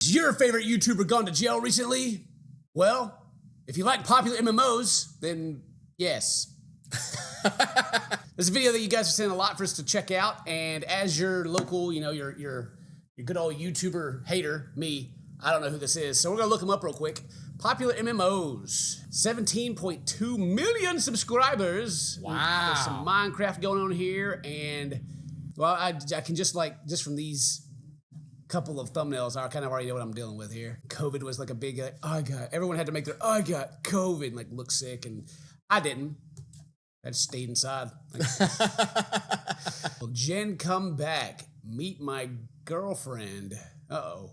Is your favorite YouTuber gone to jail recently? Well, if you like popular MMOs, then yes. This is a video that you guys are sending a lot for us to check out, and as your local, your good old YouTuber hater, me, I don't know who this is, so we're gonna look him up real quick. Popular MMOs, 17.2 million subscribers. Wow. There's some Minecraft going on here, and well, I can just from these couple of thumbnails, I kind of already know what I'm dealing with here. COVID was like a big, everyone had to make their, I got COVID, and like look sick, and I didn't. I just stayed inside. Well, Jen, come back. Meet my girlfriend. Uh-oh.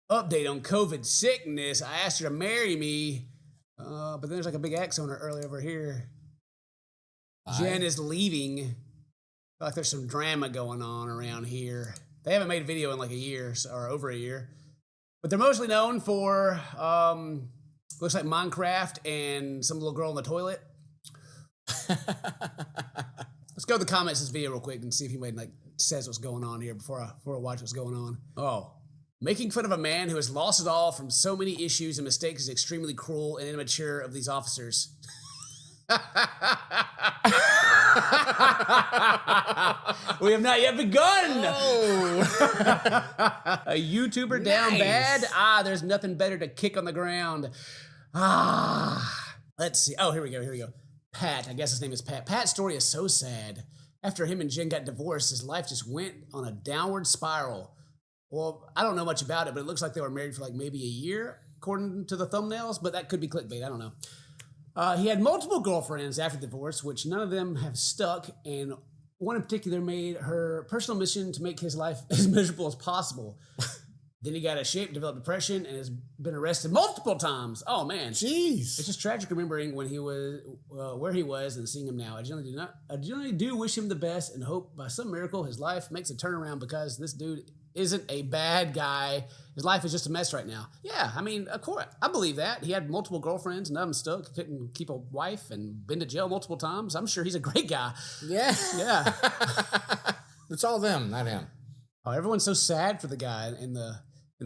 Update on COVID sickness. I asked her to marry me. But then there's like a big X on her earlier over here. Jen is leaving. I feel like there's some drama going on around here. They haven't made a video in like a year, or over a year. But they're mostly known for, looks like Minecraft and some little girl in the toilet. Let's go to the comments of this video real quick and see if anybody like says what's going on here before I watch what's going on. Oh. Making fun of a man who has lost it all from so many issues and mistakes is extremely cruel and immature of these officers. We have not yet begun. Oh. A YouTuber down bad. There's nothing better to kick on the ground. Let's see. Oh, here we go. Pat, I guess his name is Pat. Pat's story is so sad. After him and Jen got divorced, his life just went on a downward spiral. Well, I don't know much about it, but it looks like they were married for like maybe a year, according to the thumbnails, but that could be clickbait, I don't know. He had multiple girlfriends after the divorce, which none of them have stuck, and one in particular made her personal mission to make his life as miserable as possible. Then he got out of shape, developed depression, and has been arrested multiple times. Oh, man. Jeez. It's just tragic remembering when he was, where he was and seeing him now. I generally do wish him the best and hope by some miracle his life makes a turnaround, because this dude isn't a bad guy. His life is just a mess right now. Yeah, I mean, of course, I believe that. He had multiple girlfriends, none of them stuck, couldn't keep a wife, and been to jail multiple times. I'm sure he's a great guy. Yeah. Yeah. It's all them, not him. Oh, everyone's so sad for the guy in the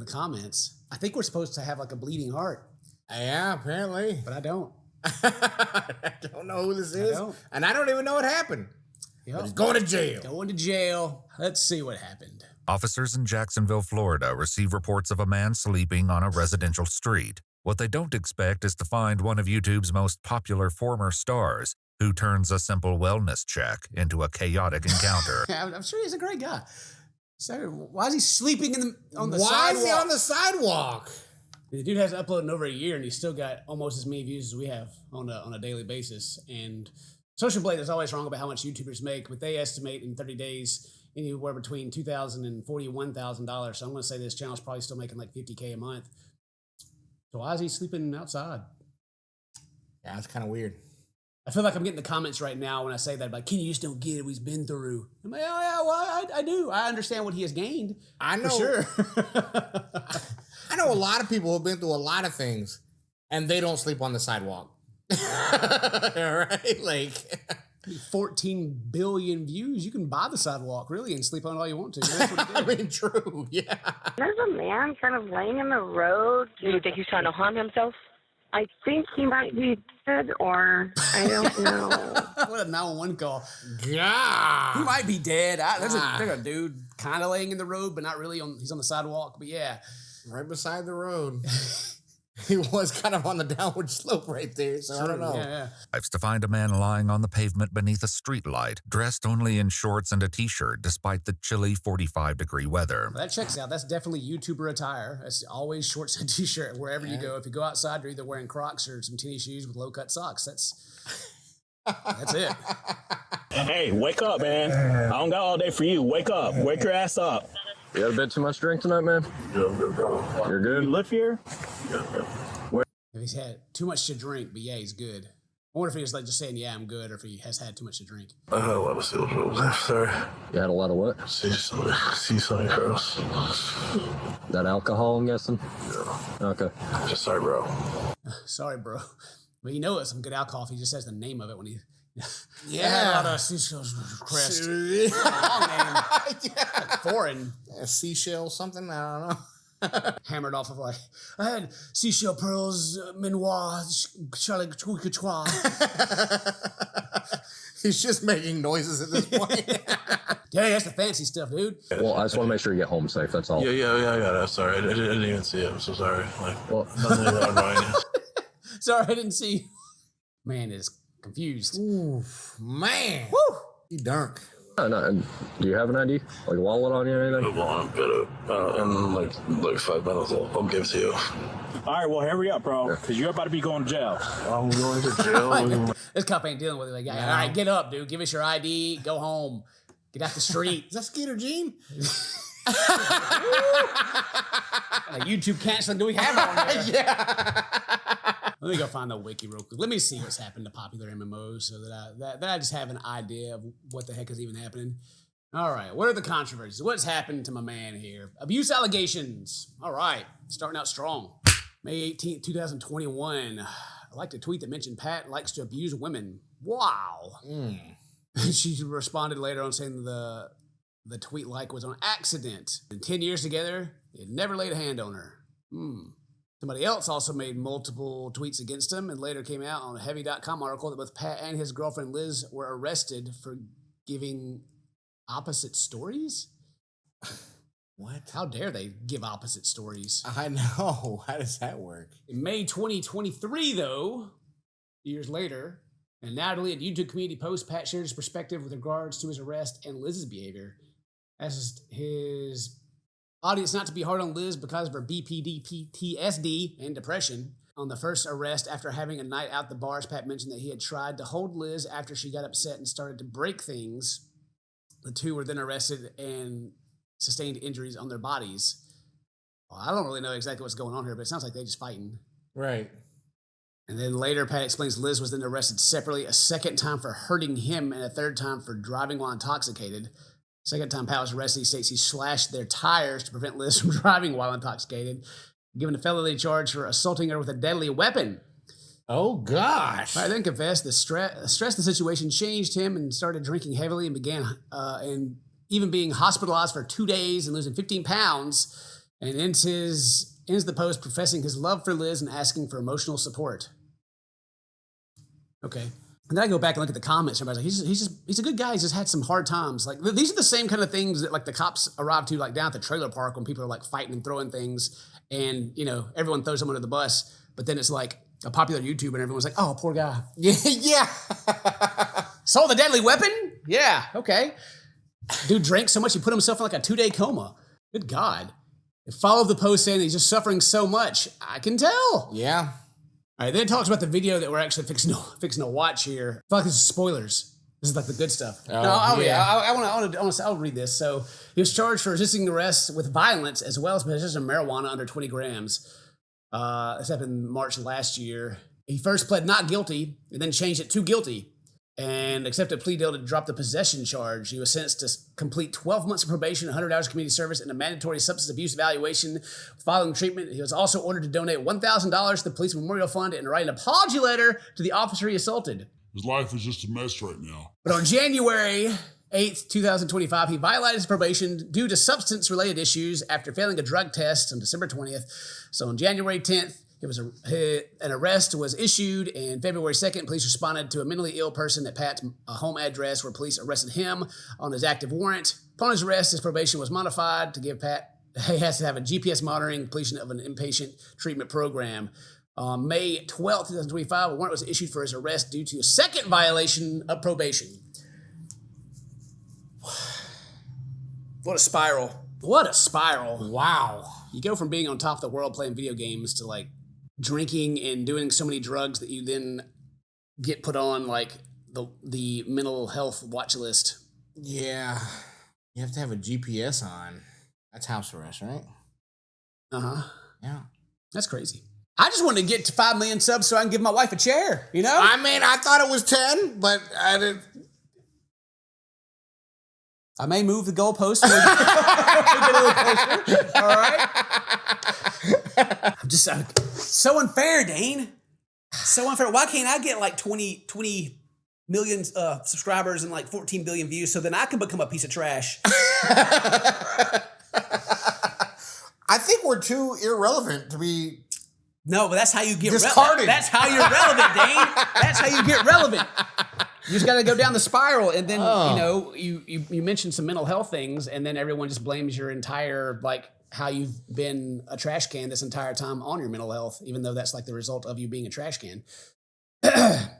comments. I think we're supposed to have like a bleeding heart. Yeah, apparently. But I don't. I don't know who this is. And I don't even know what happened. Yep. But he's going to jail. Going to jail. Let's see what happened. Officers in Jacksonville, Florida, receive reports of a man sleeping on a residential street. What they don't expect is to find one of YouTube's most popular former stars, who turns a simple wellness check into a chaotic encounter. I'm sure he's a great guy. So why is he sleeping on the sidewalk? Why is he on the sidewalk? The dude hasn't uploaded in over a year, and he's still got almost as many views as we have on a daily basis. And Social Blade is always wrong about how much YouTubers make, but they estimate in 30 days anywhere between $2,000 and $41,000. So I'm going to say this channel's probably still making like $50K a month. So why is he sleeping outside? Yeah, that's kind of weird. I feel like I'm getting the comments right now when I say that, like, Ken, you just don't get it what he's been through. I'm like, oh, yeah, well, I do. I understand what he has gained. I know. For sure. I know a lot of people who've been through a lot of things, and they don't sleep on the sidewalk. Right? Like 14 billion views. You can buy the sidewalk, really, and sleep on it all you want to. That's what I mean, true, yeah. There's a man kind of laying in the road. Do you think he's trying to harm himself? I think he might be dead, or I don't know. What a 911 call. Yeah. He might be dead. There's a dude kind of laying in the road, but not really. He's on the sidewalk, but yeah. Right beside the road. He was kind of on the downward slope right there, so I don't know. Yeah. Life's to find a man lying on the pavement beneath a streetlight, dressed only in shorts and a t-shirt, despite the chilly 45-degree weather. Well, that checks out. That's definitely YouTuber attire. That's always shorts and t-shirt wherever you go. If you go outside, you're either wearing Crocs or some tennis shoes with low-cut socks. That's it. Hey, wake up, man. I don't got all day for you. Wake up. Wake your ass up. You had a bit too much drink tonight, man? Yeah, you're good? You live here? Yeah. He's had too much to drink, but yeah, he's good. I wonder if he was like just saying, yeah, I'm good, or if he has had too much to drink. I had a lot of sales rolls left, sorry. You had a lot of what? Sea sunny girls. That alcohol, I'm guessing? Yeah. Okay. Just sorry, bro. Sorry, bro. But you know it's some good alcohol if he just says the name of it when he... Yeah. Seashells crest. Long name. Yeah. Like foreign. Seashell something, I don't know. Hammered off of like, I had seashell pearls, minois, Charlie Couture. He's just making noises at this point. Yeah, that's the fancy stuff, dude. Well, I just want to make sure you get home safe. That's all. Yeah, I got it. Sorry, I didn't even see it. I'm so sorry. Like, Well, nothing about Ryan. Sorry, I didn't see. Man is confused. Ooh, man. Woo! He dunk. no. Do you have an ID? Like a wallet on you or anything? Well, I'm better. In like 5 minutes, I'll give it to you. All right, well, hurry up, bro, because you're about to be going to jail. I'm going to jail. This cop ain't dealing with it. Like, all right, get up, dude. Give us your ID. Go home. Get off the street. Is that Skeeter Gene? Like YouTube canceling. Do we have on there? Yeah. Let me go find the wiki real quick. Let me see what's happened to popular MMOs so that I just have an idea of what the heck is even happening. All right, what are the controversies? What's happened to my man here? Abuse allegations. All right, starting out strong. May 18th, 2021. I liked a tweet that mentioned Pat likes to abuse women. Wow. She responded later on saying the tweet like was on accident. In 10 years together, he had never laid a hand on her. Somebody else also made multiple tweets against him and later came out on a Heavy.com article that both Pat and his girlfriend Liz were arrested for giving opposite stories. What? How dare they give opposite stories? I know. How does that work? In May 2023, though, years later, and now deleted YouTube community post, Pat shared his perspective with regards to his arrest and Liz's behavior. As his audience not to be hard on Liz because of her BPD, PTSD, and depression. On the first arrest, after having a night out the bars, Pat mentioned that he had tried to hold Liz after she got upset and started to break things. The two were then arrested and sustained injuries on their bodies. Well, I don't really know exactly what's going on here, but it sounds like they're just fighting. Right. And then later, Pat explains Liz was then arrested separately a second time for hurting him and a third time for driving while intoxicated. Second time Pat was arrested, he states he slashed their tires to prevent Liz from driving while intoxicated, given a felony charge for assaulting her with a deadly weapon. Oh, gosh. I then confessed the stress the situation changed him and started drinking heavily and began and even being hospitalized for 2 days and losing 15 pounds. And ends the post professing his love for Liz and asking for emotional support. Okay. And then I go back and look at the comments. Everybody's like, he's a good guy. He's just had some hard times. Like, these are the same kind of things that like the cops arrive to, like down at the trailer park when people are like fighting and throwing things, and you know everyone throws them under the bus. But then it's like a popular YouTuber, and everyone's like, "Oh, poor guy." Yeah. Saw the deadly weapon? Yeah. Okay. Dude drank so much he put himself in like a 2-day coma. Good God. It followed the post saying he's just suffering so much. I can tell. Yeah. All right, then it talks about the video that we're actually fixing to watch here. I feel like this is spoilers. This is like the good stuff. Oh, yeah. I'll read this. So he was charged for resisting arrest with violence as well as possession of marijuana under 20 grams. This happened in March last year. He first pled not guilty and then changed it to guilty and accepted a plea deal to drop the possession charge. He was sentenced to complete 12 months of probation, 100 hours of community service, and a mandatory substance abuse evaluation following treatment. He was also ordered to donate $1,000 to the police memorial fund and write an apology letter to the officer he assaulted. His life is just a mess right now. But on January 8th, 2025, he violated his probation due to substance-related issues after failing a drug test on December 20th. So on January 10th, an arrest was issued, and February 2nd, police responded to a mentally ill person at Pat's home address where police arrested him on his active warrant. Upon his arrest, his probation was modified to give Pat, he has to have a GPS monitoring completion of an inpatient treatment program. On May 12th, 2025, a warrant was issued for his arrest due to a second violation of probation. What a spiral. What a spiral. Wow. You go from being on top of the world playing video games to like drinking and doing so many drugs that you then get put on like the mental health watch list. Yeah. You have to have a GPS on. That's house arrest, right? Uh-huh. Yeah. That's crazy. I just wanted to get to 5 million subs so I can give my wife a chair, you know? I mean, I thought it was 10, but I didn't. I may move the goalpost. Get a little closer. All right. I'm just so unfair, Dane. So unfair. Why can't I get like 20 million subscribers and like 14 billion views so then I can become a piece of trash? I think we're too irrelevant to be. No, but that's how you get discarded. That's how you're relevant, Dane. That's how you get relevant. You just got to go down the spiral, and then you mention some mental health things, and then everyone just blames your entire how you've been a trash can this entire time on your mental health, even though that's like the result of you being a trash can.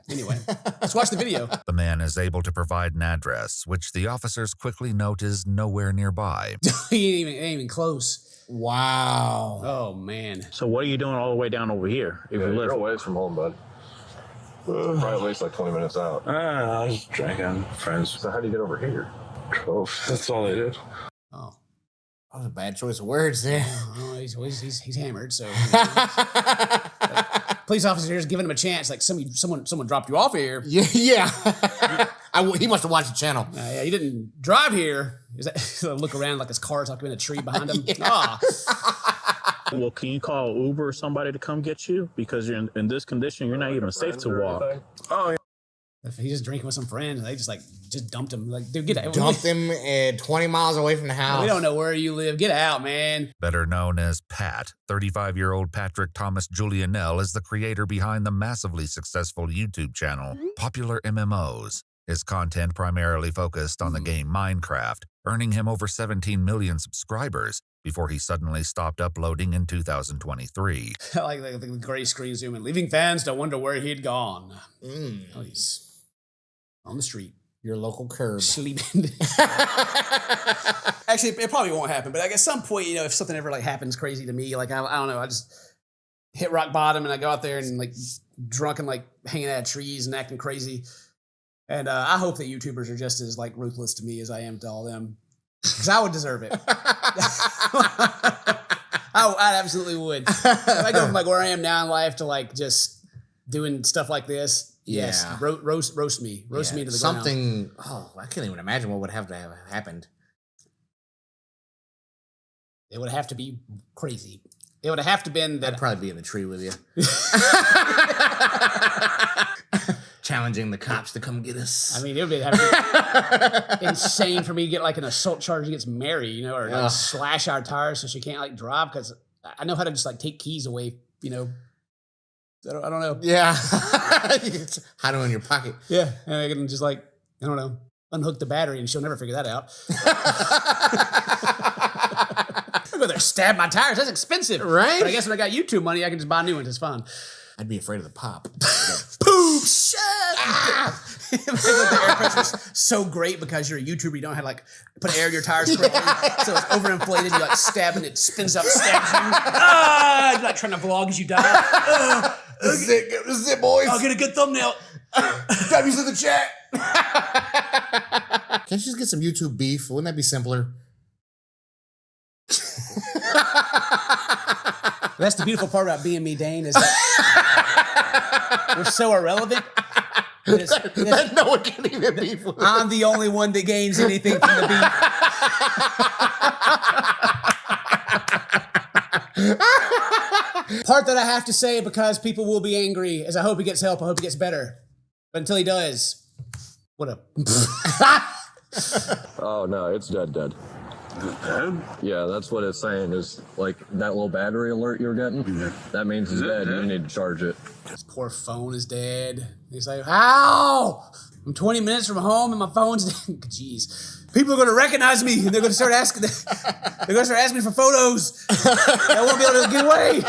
Anyway, let's watch the video. The man is able to provide an address, which the officers quickly note is nowhere nearby. He ain't even close. Wow. Oh man. So what are you doing all the way down over here? If you live, You're a ways from home, bud. Probably at least like 20 minutes out. I was drinking, friends. So how do you get over here? Drove. That's all they did. Oh. That was a bad choice of words there. Oh, he's hammered, so police officer here's giving him a chance. Like someone dropped you off here. Yeah. He must have watched the channel. Yeah, he didn't drive here. Is that look around like his car's like in a tree behind him? well, can you call Uber or somebody to come get you? Because you're in this condition, you're not even safe to walk. Oh, yeah. If he's just drinking with some friends and they just dumped him. Like, dude, get out. Dumped him 20 miles away from the house. We don't know where you live. Get out, man. Better known as Pat, 35-year-old Patrick Thomas Julianelle is the creator behind the massively successful YouTube channel, PopularMMOs. His content primarily focused on the game Minecraft, earning him over 17 million subscribers before he suddenly stopped uploading in 2023. I like the gray screen zoom in, leaving fans to wonder where he'd gone. Oh, he's on the street. Your local curb. Sleeping. Actually, it probably won't happen, but like at some point, if something ever happens crazy to me, I don't know, I just hit rock bottom and I go out there and drunk and hanging out of trees and acting crazy. And I hope that YouTubers are just as ruthless to me as I am to all them, because I would deserve it. I absolutely would. If I go from where I am now in life to just doing stuff like this, yes, roast me to the ground. Something. Oh, I can't even imagine what would have to have happened. It would have to be crazy. It would have to been that I'd probably be in the tree with you. Challenging the cops to come get us. I mean, it would have to be insane for me to get an assault charge against Mary, or slash our tires so she can't drive, because I know how to just take keys away, I don't know. Yeah. Hide them in your pocket. Yeah. And I can just I don't know, unhook the battery and she'll never figure that out. I'll go there, stab my tires. That's expensive. Right? But I guess when I got YouTube money, I can just buy new ones. It's fun. I'd be afraid of the pop. Poop! Shit! The air pressure's so great because you're a YouTuber. You don't have put air in your tires correctly, so it's overinflated. You stab and it spins up, stabs you. You're trying to vlog as you die. This is it, boys. I'll get a good thumbnail. W's in the chat. Can't you just get some YouTube beef? Wouldn't that be simpler? That's the beautiful part about being me, Dane, is that we're so irrelevant. That no one can even beef with. I'm the only one that gains anything from the beef. Part that I have to say, because people will be angry, is I hope he gets help. I hope he gets better. But until he does, what up? Oh, no, it's dead. Dead? Yeah, that's what it's saying is that little battery alert you're getting. Yeah. That means it's dead. You need to charge it. His poor phone is dead. He's like, how? I'm 20 minutes from home and my phone's dead. Jeez. People are going to recognize me and they're going to start asking. They're going to start asking me for photos. I won't be able to get away.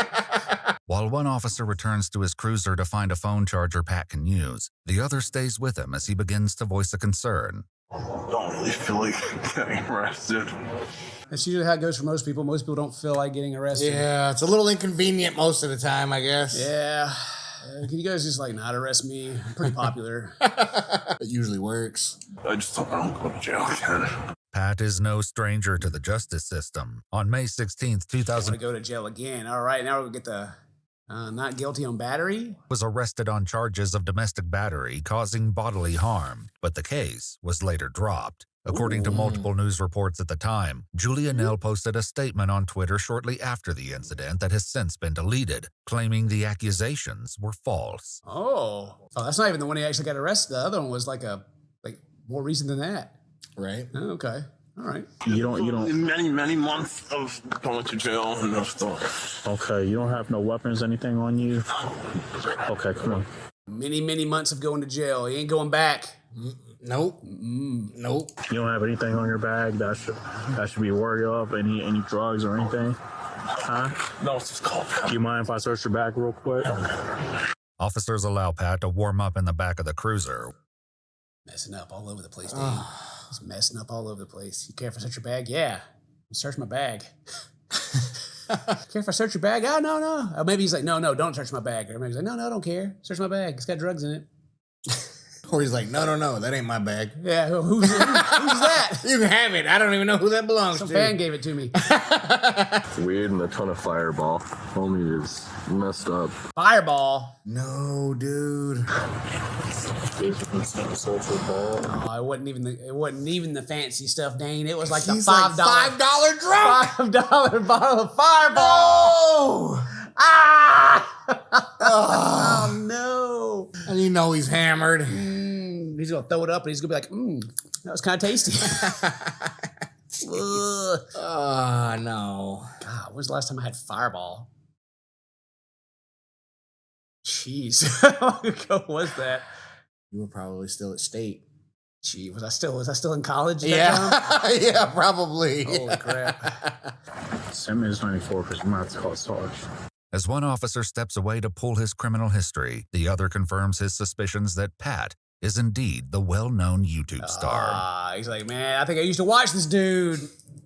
While one officer returns to his cruiser to find a phone charger Pat can use, the other stays with him as he begins to voice a concern. I don't really feel like getting arrested. That's usually how it goes for most people. Most people don't feel like getting arrested. Yeah, it's a little inconvenient most of the time, I guess. Yeah. Can you guys just not arrest me? I'm pretty popular. It usually works. I just don't want to go to jail again. Pat is no stranger to the justice system. On May 16th, I want to go to jail again. All right, now we'll get the not guilty on battery. was arrested on charges of domestic battery causing bodily harm, but the case was later dropped. According to multiple news reports at the time, Julianelle posted a statement on Twitter shortly after the incident that has since been deleted, claiming the accusations were false. Oh, that's not even the one he actually got arrested. The other one was more recent than that. Right. Oh, okay. All right. You don't. Many months of going to jail and stuff. Okay, you don't have no weapons, anything on you. Okay, come on. Many months of going to jail. He ain't going back. Nope. Nope. You don't have anything on your bag that should be worried of. Any drugs or anything? Huh? No, it's just called. Do you mind if I search your bag real quick? Officers allow Pat to warm up in the back of the cruiser. Messing up all over the place, dude. He's messing up all over the place. You care if I search your bag? Yeah. Search my bag. Care if I search your bag? Oh, no. Or maybe he's like, no, don't search my bag. Or maybe he's like, no, I don't care. Search my bag. It's got drugs in it. Or he's like, no, that ain't my bag. Yeah, who's that? You can have it. I don't even know who that belongs Some to. fan gave it to me. Weed and a ton of Fireball. Homie is messed up. Fireball. No, dude. Oh, it wasn't even the fancy stuff, Dane. It was like the He's $5 like $5 drunk. $5 bottle of Fireball. No. Ah! Oh no! And you know he's hammered. He's gonna throw it up, and he's gonna be like, that was kind of tasty. Oh no! God, when was the last time I had Fireball? Jeez, how long ago was that? You were probably still at state. Gee, was I still in college? At that time? Yeah, probably. Holy crap! Send me this 94 because you might have to call Sarge. As one officer steps away to pull his criminal history, the other confirms his suspicions that Pat is indeed the well-known YouTube star. He's like, man, I think I used to watch this dude.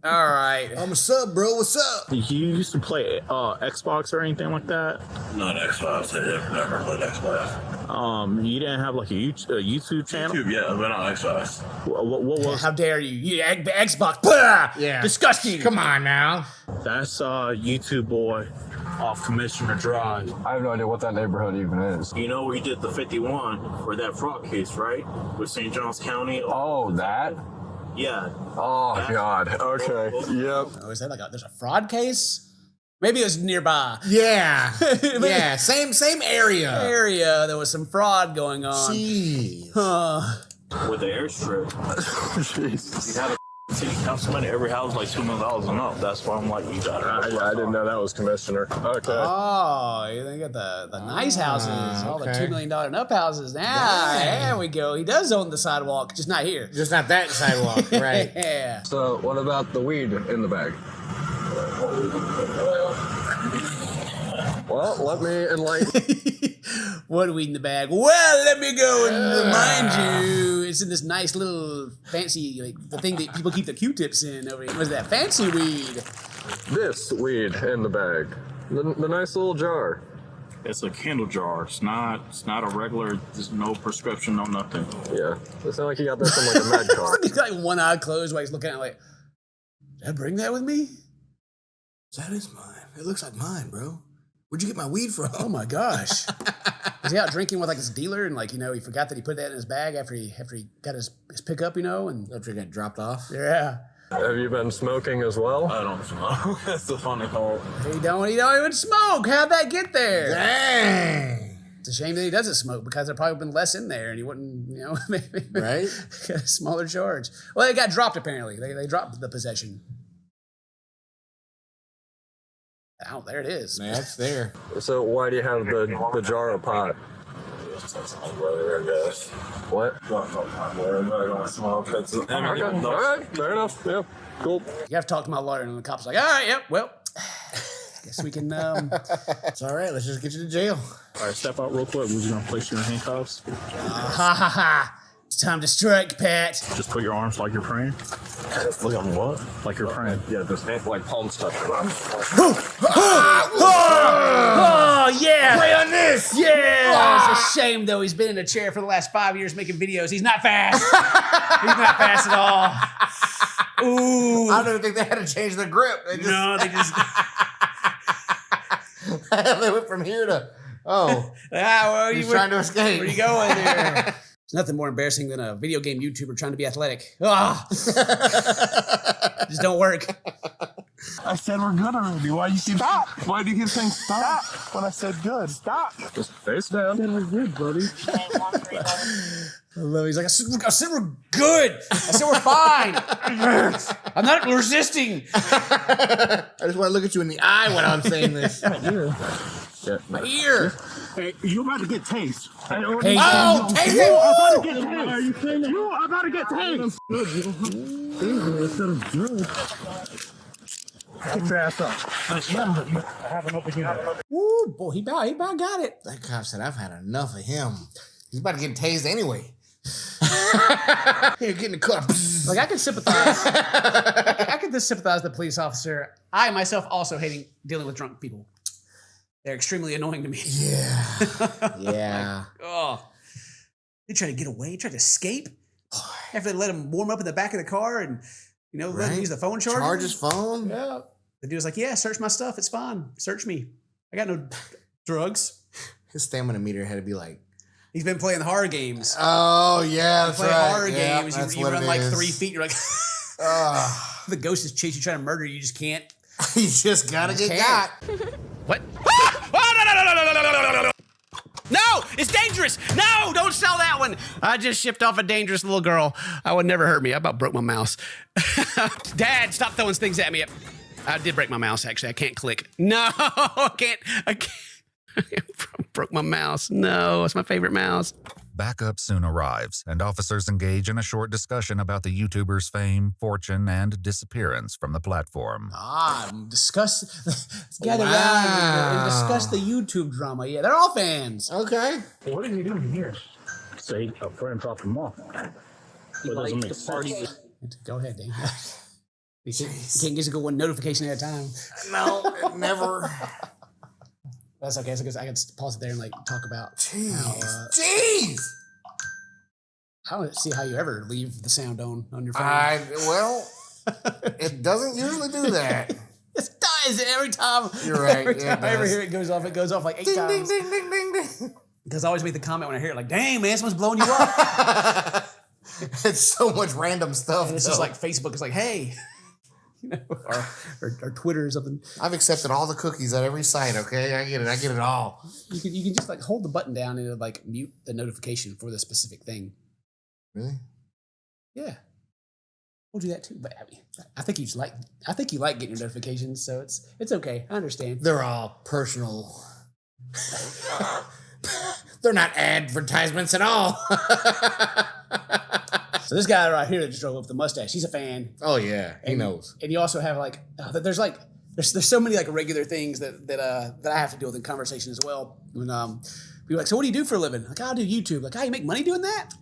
All right. I'm a sub, bro. What's up? Did you used to play Xbox or anything like that? Not Xbox. I never played Xbox. You didn't have like a YouTube channel? YouTube, yeah, but not Xbox. What was How dare you? Xbox. Blah! Yeah. Disgusting. Come on now. That's YouTube boy off Commissioner Drive. I have no idea what that neighborhood even is. You know where you did the 51 for that fraud case, right? With St. Johns County. Oh, that? Yeah. Oh, God. Okay. Yep. Oh, is that like there's a fraud case? Maybe it was nearby. Yeah. Yeah. Same area. Area. There was some fraud going on. Jeez. With the airstrip. Jeez. You had a city councilman in every house like $2 million and up. That's why I'm like, you got it. I didn't know that was Commissioner. Okay. Oh, they got the nice houses, all the okay. $2 million and up houses. There we go. He does own the sidewalk, just not here. Just not that sidewalk, right? Yeah. So, what about the weed in the bag? Well, let me enlighten. What weed in the bag? Well, let me go and remind you, it's in this nice little fancy, like the thing that people keep the Q-tips in over here. What is that? Fancy weed. This weed in the bag. The nice little jar. It's a candle jar. It's not a regular, there's no prescription, no nothing. Yeah. It sounds like you got this from like a med card. He's got like one eye closed while he's looking at it like, did I bring that with me? That is mine. It looks like mine, bro. Where'd you get my weed from? Oh my gosh. Was he out drinking with like his dealer and like, he forgot that he put that in his bag after he got his pickup, and After he got dropped off? yeah. Have you been smoking as well? I don't know. That's the funny part. He don't even smoke. How'd that get there? Dang. It's a shame that he doesn't smoke because there'd probably been less in there and he wouldn't, maybe Right? get a smaller charge. Well, it got dropped apparently. They dropped the possession. Oh, there it is. Man, it's there. So why do you have the jar of pot? What? Okay. All right. Fair enough. Yeah. Cool. You have to talk to my lawyer, and the cop's like, all right, yep, well, guess we can, It's all right. Let's just get you to jail. All right, step out real quick. We're just going to place you in handcuffs. ha ha ha. It's time to strike, Pat. Just put your arms like you're praying. Look at what? Like you're praying. Yeah, just like palms touching. Oh, yeah. Play on this. Yeah. It's a shame, though. He's been in a chair for the last 5 years making videos. He's not fast. He's not fast at all. Ooh. I don't even think they had to change their grip. They just, No, they just... they went from here to, he's trying to escape. Where you going there? There's nothing more embarrassing than a video game YouTuber trying to be athletic. Just don't work. I said we're good already. Why you keep stop? Why do you keep saying stop when I said good? Stop. Just face down. I said we're good, buddy. I love it. He's like, I said we're good. I said we're fine. I'm not resisting. I just want to look at you in the eye when I'm saying this. My ear. Hey, you about to get tased. Hey, oh, You about to get tased. Get your ass up. I have an open unit. Woo, boy, he about got it. That cop said, I've had enough of him. He's about to get tased anyway. Here, get in the car. Like, I can sympathize. I can just sympathize with the police officer. I myself also hating dealing with drunk people. They're extremely annoying to me. Yeah. Yeah. Oh, they try to get away, try to escape. After they let him warm up in the back of the car and, you know, let him use the phone charger. Charge his phone? Yeah. The dude was like, yeah, search my stuff. It's fine. Search me. I got no drugs. His stamina meter had to be like, he's been playing horror games. oh, yeah, that's play right. horror Yeah, games. You run like 3 feet. You're like, the ghost is chasing you, trying to murder you. You just can't. You just gotta get got. What? No, it's dangerous. No, don't sell that one. I just shipped off a dangerous little girl. I would never hurt me. I about broke my mouse. Dad, stop throwing things at me. I did break my mouse, actually. I can't click. No, I can't. I broke my mouse. No, it's my favorite mouse. Backup soon arrives, and officers engage in a short discussion about the YouTuber's fame, fortune, and disappearance from the platform. Let's gather around and discuss the YouTube drama. Yeah, they're all fans. Okay. What are you doing here? Say a friend dropped him off. That doesn't make sense. Go ahead, Dan. You can't just go one notification at a time. No, never. That's okay. So I can pause it there and like talk about how. Jeez. I don't see how you ever leave the sound on your phone. Well, it doesn't usually do that. It does every time. You're right. Every time I ever does. hear it goes off like 8 Ding, times. ding, ding, ding, ding, ding. Because I always make the comment when I hear it, like, dang, man, someone's blowing you up. It's so much random stuff. And it's just like Facebook is like, hey. You know, or Twitter or something. I've accepted all the cookies at every site, okay? I get it all. You can just like hold the button down and it'll like mute the notification for the specific thing. Really? Yeah. We'll do that too. But I mean, I think you like getting your notifications, so it's okay. I understand. They're all personal. They're not advertisements at all. So this guy right here that just drove up with the mustache, he's a fan. Oh yeah, he knows. And you also have like there's so many like regular things that I have to deal with in conversation as well. When people are like, so what do you do for a living? Like, I do YouTube. Like, you make money doing that?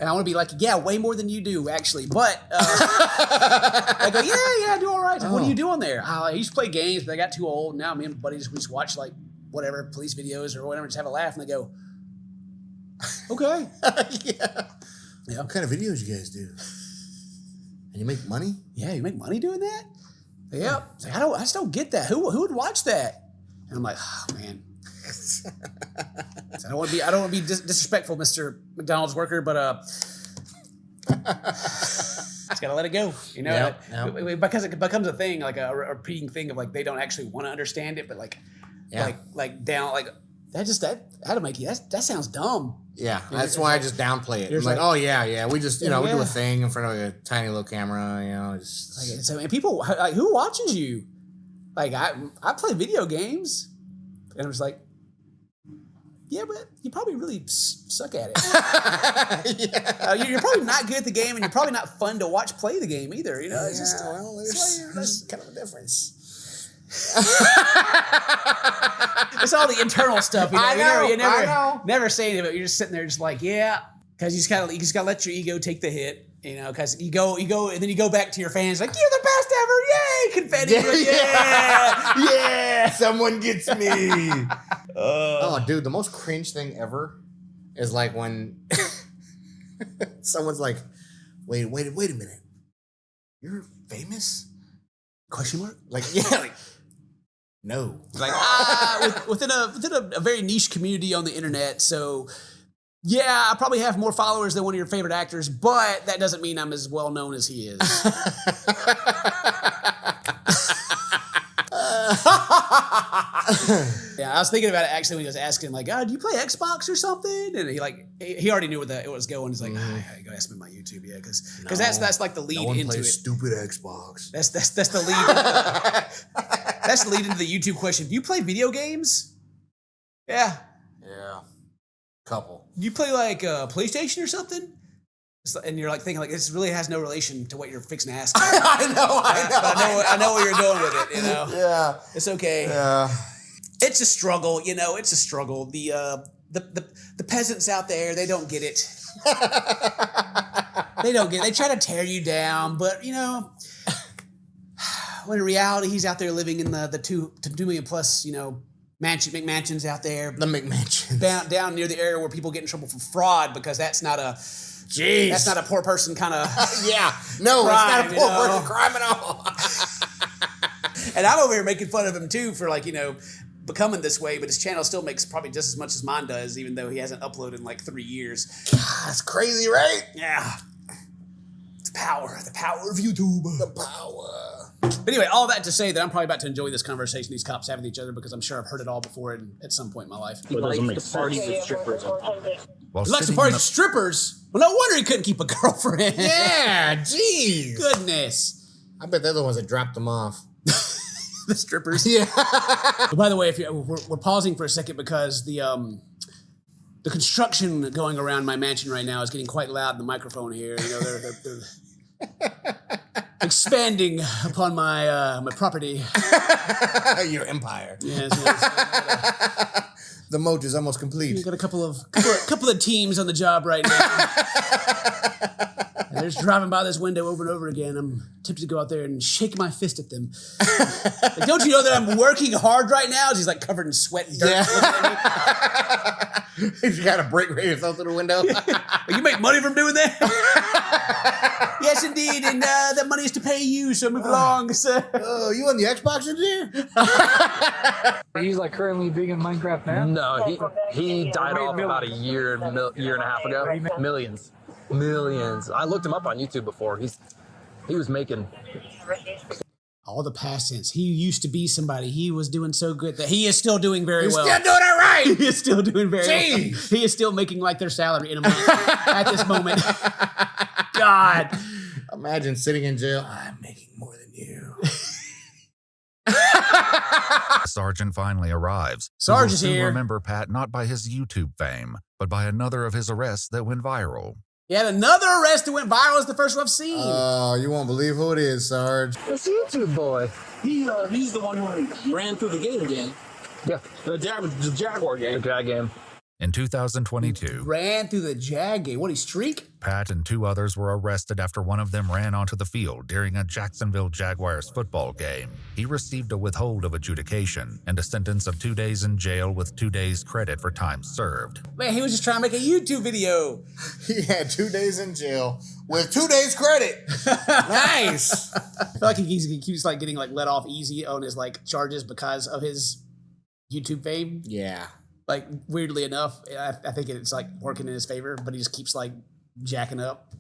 And I want to be like, yeah, way more than you do actually. But I go, yeah, I do all right. Like, what do you do on there? I used to play games, but I got too old. Now me and buddies we just watch like whatever police videos or whatever, just have a laugh, and they go, okay, Yeah. What kind of videos you guys do? And you make money? Yeah, you make money doing that? Yep. It's like, I just don't get that. Who would watch that? And I'm like, oh man. So I don't want to be disrespectful, Mr. McDonald's worker, but just gotta let it go. You know, because it becomes a thing, like a repeating thing of like they don't actually want to understand it, but like that'll make you. That sounds dumb. Yeah, that's why I just downplay it. I'm like, oh yeah, we just we do a thing in front of a tiny little camera, just. So and people like, who watches you? Like I play video games, and I'm just like, yeah, but you probably really suck at it. You're probably not good at the game, and you're probably not fun to watch play the game either. You know, it's just there's kind of a difference. It's all the internal stuff. You know? I know. Never say anything. You're just sitting there, just like, yeah, because you just gotta let your ego take the hit. You know, because you go, and then you go back to your fans like, you're the best ever, yay, confetti, yeah. Someone gets me. Oh, dude, the most cringe thing ever is like when someone's like, wait a minute, you're famous? Question mark? Like, no. Like, within a very niche community on the internet, so yeah, I probably have more followers than one of your favorite actors, but that doesn't mean I'm as well known as he is. Yeah, I was thinking about it actually when he was asking, like, "Oh, do you play Xbox or something?" And he already knew it was going. He's like, "I gotta ask me my YouTube, yeah, because that's like the lead no one into plays it. Stupid Xbox. That's the lead. That's the lead into the YouTube question. Do you play video games? Yeah. Yeah, couple. Do you play like PlayStation or something? And you're like thinking like this really has no relation to what you're fixing to ask. I know. I know where you're going with it. You know. Yeah. It's okay. Yeah. It's a struggle, you know. It's a struggle. The peasants out there, they don't get it. They don't get it. They try to tear you down, but you know, when in reality, he's out there living in the 2 million plus, you know, McMansions out there. The McMansions down near the area where people get in trouble for fraud because that's not a. Jeez. That's not a poor person kind of. Yeah. No, crime, it's not a poor person crime at all. And I'm over here making fun of him too for like, you know, becoming this way, but his channel still makes probably just as much as mine does, even though he hasn't uploaded in like 3 years. God, that's crazy, right? Yeah. The power of YouTube. The power. But anyway, all that to say that I'm probably about to enjoy this conversation these cops have with each other because I'm sure I've heard it all before at some point in my life. He likes the parties with strippers. While He likes to sitting party in with strippers? Well, no wonder he couldn't keep a girlfriend. Yeah, jeez. Goodness. I bet they're the ones that dropped them off. The strippers. Yeah. By the way, we're pausing for a second because the construction going around my mansion right now is getting quite loud in the microphone here. You know, they're expanding upon my property. Your empire. Yes. The moat is almost complete. We've got a couple of teams on the job right now. And they're just driving by this window over and over again. I'm tempted to go out there and shake my fist at them. Like, don't you know that I'm working hard right now? He's like covered in sweat and dirt. Yeah. He's got to break yourself through the window. You make money from doing that? Yes, indeed. And that money is to pay you, so move along. So. Oh, you on the Xbox in there? He's like currently big in Minecraft now? No, he died off about a year and a half ago. Millions. I looked him up on YouTube before. He was making all the past tense. He used to be somebody. He was doing so good that he is still doing very well. He's still doing it right. He is still doing very well. He is still making like their salary in a month at this moment. God. Imagine sitting in jail. I'm making more than you. Sergeant finally arrives. Sarge is Who will soon here. remember Pat not by his YouTube fame, but by another of his arrests that went viral. He had another arrest that went viral. It's the first one I've seen. Oh, you won't believe who it is, Sarge. this YouTube boy. He's the one who ran through the gate again. Yeah, The Jaguar game. the drag game. In 2022, Ran through the Jag game. What, he streak? Pat and 2 others were arrested after one of them ran onto the field during a Jacksonville Jaguars football game. He received a withhold of adjudication and a sentence of 2 days in jail with 2 days credit for time served. Man, he was just trying to make a YouTube video. He had 2 days in jail with 2 days credit. Nice. I feel like he keeps like getting like let off easy on his like charges because of his YouTube fame. Yeah. Like weirdly enough, I think it's like working in his favor, but he just keeps like jacking up.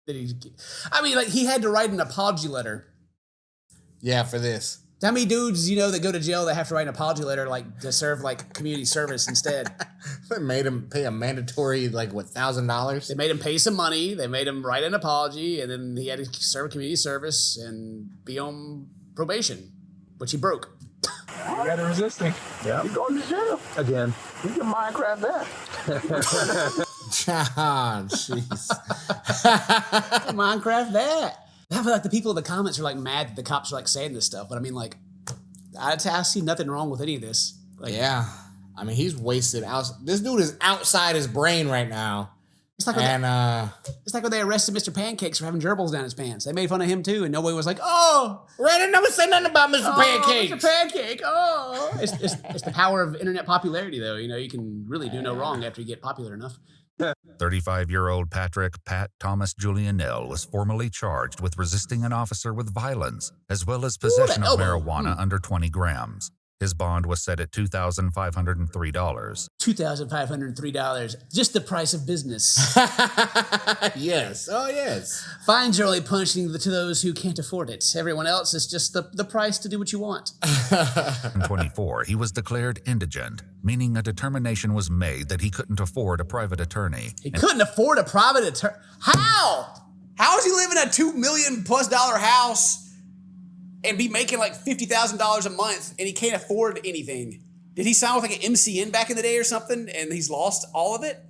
I mean, like he had to write an apology letter. Yeah, for this. How many dudes you know that go to jail that have to write an apology letter like to serve like community service instead? They made him pay a mandatory like what $1,000. They made him pay some money. They made him write an apology, and then he had to serve community service and be on probation, which he broke. You gotta resist me. Yeah. You're going to jail. Again. You can Minecraft that. John, jeez. Minecraft that. I feel like the people in the comments are like mad that the cops are like saying this stuff, but I mean, like, I see nothing wrong with any of this. Like, Yeah. I mean, he's wasted out. This dude is outside his brain right now. it's like when they arrested Mr. Pancakes for having gerbils down his pants. They made fun of him too, and nobody was like, "Oh, Red didn't never say nothing about Mr. Pancake. Mr. Pancake." Oh, it's the power of internet popularity, though. You know, you can really do no wrong after you get popular enough. 35-year-old Pat Thomas Julianell was formally charged with resisting an officer with violence, as well as possession of marijuana under 20 grams. His bond was set at $2,503. $2,503. Just the price of business. Yes. Oh, yes. Fines are only punishing to those who can't afford it. Everyone else is just the price to do what you want. In 24, he was declared indigent, meaning a determination was made that he couldn't afford a private attorney. He couldn't afford a private attorney. How? How is he living in a $2 million+ house and be making like $50,000 a month and he can't afford anything? Did he sign with like an MCN back in the day or something and he's lost all of it?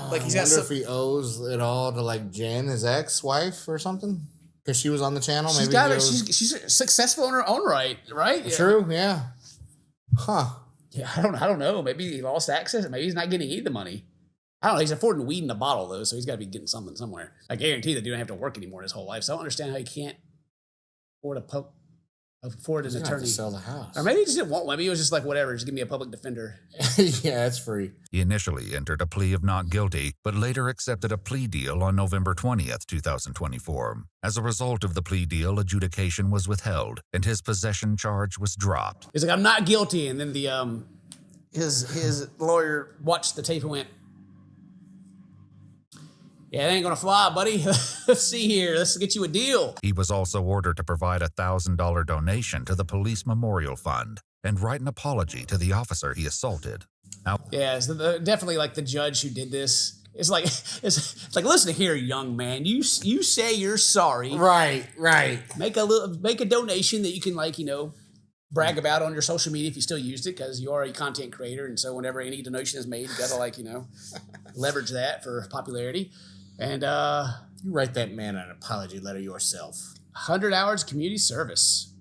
Like he's I wonder if he owes it all to like Jen, his ex-wife or something? Because she was on the channel. She's got it. She's successful in her own right? Yeah. True, yeah. Huh. Yeah, I don't know. Maybe he lost access. Maybe he's not getting any of the money. I don't know. He's affording weed in a bottle though, so he's got to be getting something somewhere. I guarantee that dude don't have to work anymore his whole life. So I don't understand how he can't afford an attorney. To sell the house. Or maybe he just didn't want one. Maybe he was just like, whatever, just give me a public defender. Yeah, it's free. He initially entered a plea of not guilty, but later accepted a plea deal on November 20th, 2024. As a result of the plea deal, adjudication was withheld, and his possession charge was dropped. He's like, I'm not guilty. And then the his lawyer watched the tape and went, yeah, it ain't gonna fly, buddy. Let's see here. Let's get you a deal. He was also ordered to provide a $1,000 donation to the police memorial fund and write an apology to the officer he assaulted. Yeah, it's definitely like the judge who did this. It's like listen here, young man. You say you're sorry. Right. Make a donation that you can brag about on your social media if you still used it, because you are a content creator, and so whenever any donation is made, you gotta leverage that for popularity. And you write that man an apology letter yourself. 100 hours community service.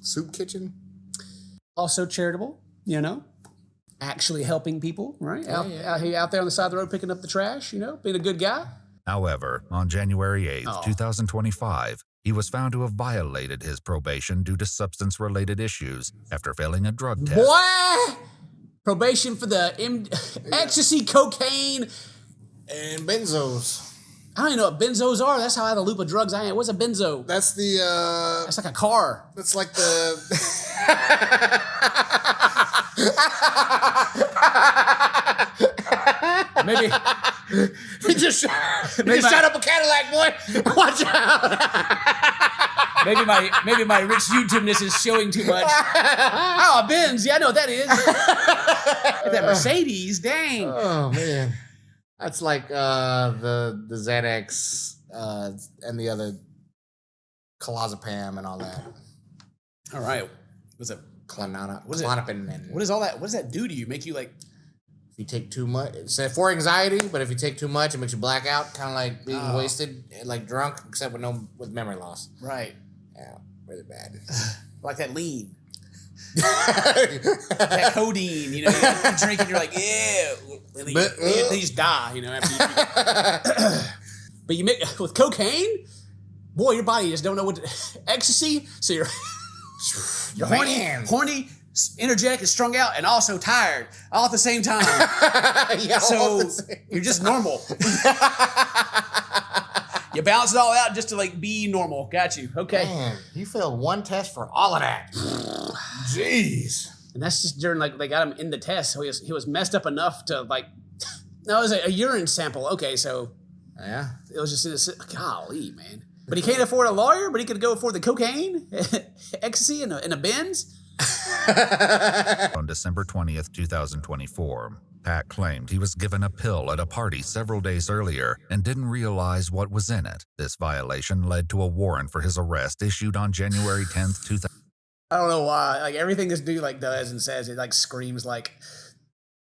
Soup kitchen. Also charitable, actually helping people, right? Out there on the side of the road picking up the trash, being a good guy. However, on January 8th, 2025, he was found to have violated his probation due to substance-related issues after failing a drug test. Boy! Probation for the ecstasy, cocaine, and benzos. I don't even know what benzos are. That's how out of the loop of drugs I am. What's a benzo? That's the... That's like a car. That's like the... Maybe... He just shot up a Cadillac, boy. Watch out. Maybe my rich YouTube-ness is showing too much. Oh, a Benz. Yeah, I know what that is. That Mercedes, dang. Oh, man. That's like the ZX and the other clozapam and all that. All right. What's it? Clonopin. What is all that? What does that do to you? Make you like... If you take too much, it's for anxiety, but if you take too much, it makes you black out, kind of like being wasted, like drunk, except with memory loss. Right. Yeah, really bad. Like that lean. That codeine, you drink and you're like, yeah. And then you just die, after But you make, with cocaine, boy, your body just don't know what ecstasy, so you're horny, energetic and strung out, and also tired all at the same time. So you're just normal. You balance it all out just to be normal. Got you. Okay. Man, you failed one test for all of that. Jeez. And that's just during they got him in the test, so he was messed up enough to no, it was a urine sample. Okay, so yeah, it was just in a golly, man. But he can't afford a lawyer, but he could go afford the cocaine, ecstasy, and a Benz. On December 20th, 2024, Pat claimed he was given a pill at a party several days earlier and didn't realize what was in it. This violation led to a warrant for his arrest issued on January 10th, 2000. I don't know why. Everything this dude does and says, it screams like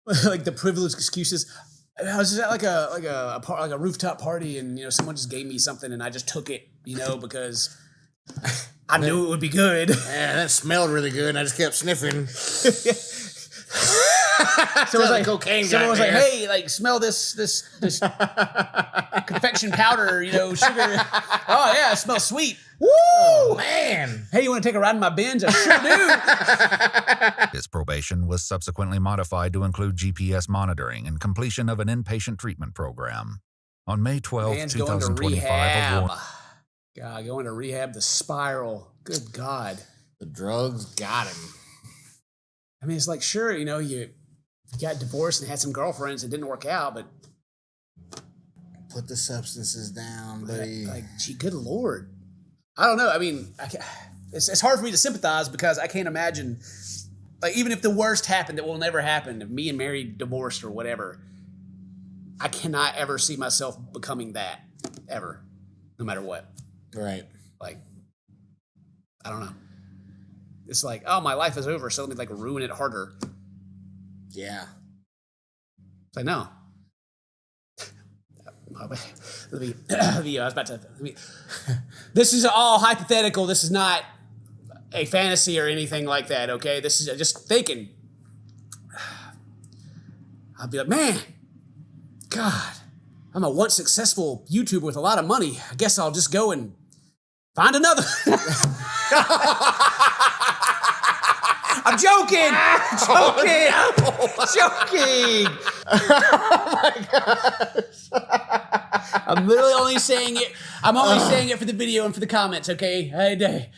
the privileged excuses. I was just at a rooftop party, and someone just gave me something and I just took it, because I knew it would be good. Yeah, that smelled really good, and I just kept sniffing. Someone was cocaine. Someone was hey, smell this confection powder, sugar. Oh yeah, it smells sweet. Woo, oh, man. Hey, you want to take a ride in my Benz? I sure do. His probation was subsequently modified to include GPS monitoring and completion of an inpatient treatment program. On May 12, 2025, God, going to rehab, the spiral. Good God. The drugs got him. I mean, it's like, sure, you know, you got divorced and had some girlfriends. It didn't work out, but put the substances down, buddy. Like, gee, good Lord. I don't know. I mean, it's hard for me to sympathize because I can't imagine, like, even if the worst happened, that will never happen, if me and Mary divorced or whatever, I cannot ever see myself becoming that, ever, no matter what. Right. Like, I don't know. It's like, oh, my life is over, so let me, like, ruin it harder. Yeah. It's like, no. This is all hypothetical. This is not a fantasy or anything like that, okay? This is just thinking. I'll be like, man, God, I'm a once successful YouTuber with a lot of money. I guess I'll just go and find another. I'm joking. Joking. Oh my gosh. I'm literally only saying it. I'm only saying it for the video and for the comments, okay? Hey, day.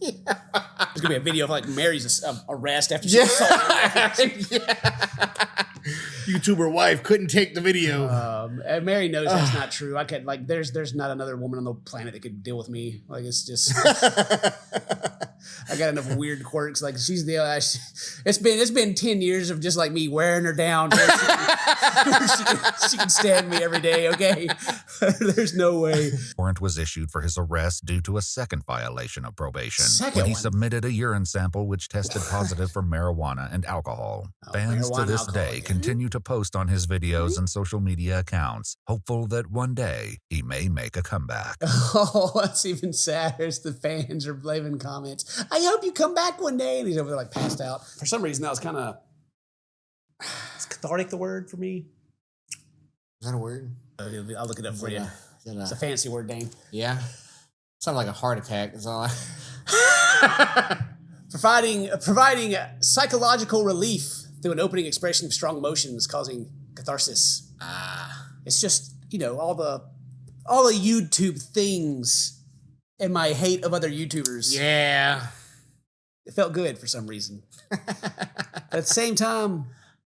There's gonna be a video of like Mary's arrest after she assaulted. YouTuber wife couldn't take the video. And Mary knows that's not true. I could like there's not another woman on the planet that could deal with me. Like it's just I got enough weird quirks. Like she's the it's been 10 years of just like me wearing her down. She can stand me every day. Okay, there's no way. Warrant was issued for his arrest due to a second violation of probation Second when he one? submitted a urine sample which tested positive for marijuana and alcohol. Fans to marijuana, this alcohol day again. continue to post on his videos and social media accounts, hopeful that one day he may make a comeback. Oh, that's even sadder. It's the fans are leaving comments. I hope you come back one day. And he's over there like passed out. For some reason, that was kind of is cathartic the word for me. Is that a word? I'll look it up for you. It's a fancy word, Dane. Yeah. Sounds like a heart attack. That's all. Providing psychological relief through an opening expression of strong emotions, causing catharsis. It's just, you know, all the YouTube things and my hate of other YouTubers. Yeah. It felt good for some reason. At the same time,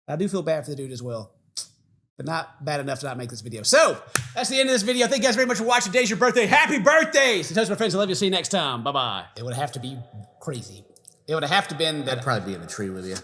I do feel bad for the dude as well. But not bad enough to not make this video. So, that's the end of this video. Thank you guys very much for watching. Today's your birthday. Happy birthday! So, toast my friends. I love you. See you next time. Bye-bye. It would have to be crazy. It would have to been that... I'd probably be in the tree with you.